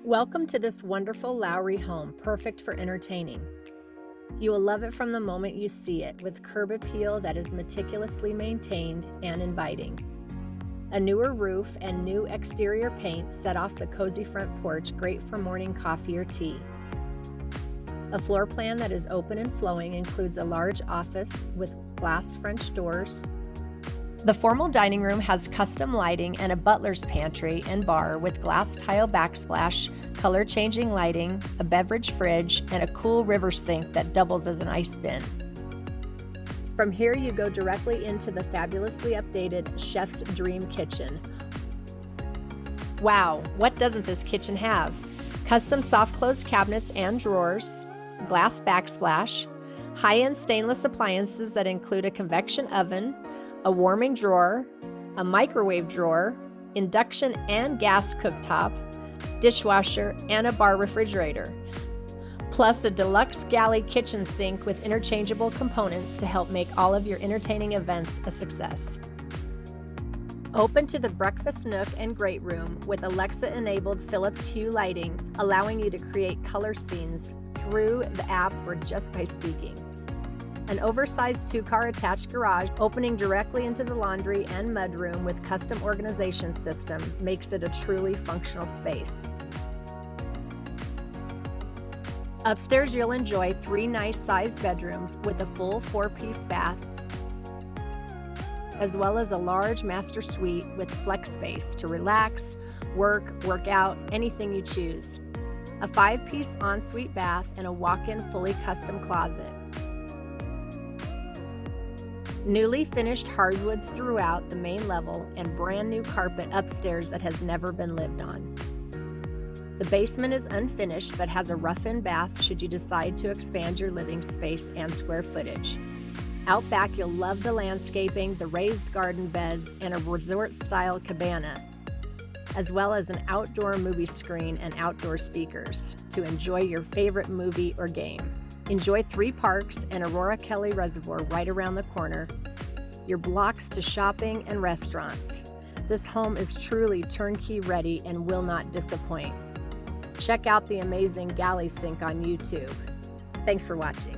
Welcome to this wonderful Lowry home, perfect for entertaining. You will love it from the moment you see it, with curb appeal that is meticulously maintained and inviting. A newer roof and new exterior paint set off the cozy front porch, great for morning coffee or tea. A floor plan that is open and flowing includes a large office with glass French doors. The formal dining room has custom lighting and a butler's pantry and bar with glass tile backsplash, color-changing lighting, a beverage fridge, and a cool river sink that doubles as an ice bin. From here, you go directly into the fabulously updated Chef's Dream Kitchen. Wow, what doesn't this kitchen have? Custom soft-closed cabinets and drawers, glass backsplash, high-end stainless appliances that include a convection oven, a warming drawer, a microwave drawer, induction and gas cooktop, dishwasher, and a bar refrigerator. Plus a deluxe galley kitchen sink with interchangeable components to help make all of your entertaining events a success. Open to the breakfast nook and great room with Alexa-enabled Philips Hue lighting, allowing you to create color scenes through the app or just by speaking. An oversized 2-car attached garage opening directly into the laundry and mudroom with custom organization system makes it a truly functional space. Upstairs, you'll enjoy 3 nice-sized bedrooms with a full 4-piece bath, as well as a large master suite with flex space to relax, work out, anything you choose. A 5-piece ensuite bath and a walk-in fully custom closet. Newly finished hardwoods throughout the main level and brand new carpet upstairs that has never been lived on. The basement is unfinished but has a rough-in bath should you decide to expand your living space and square footage. Out back, you'll love the landscaping, the raised garden beds, and a resort-style cabana, as well as an outdoor movie screen and outdoor speakers to enjoy your favorite movie or game. Enjoy 3 parks and Aurora Kelly Reservoir right around the corner, your blocks to shopping and restaurants. This home is truly turnkey ready and will not disappoint. Check out the amazing galley sink on YouTube. Thanks for watching.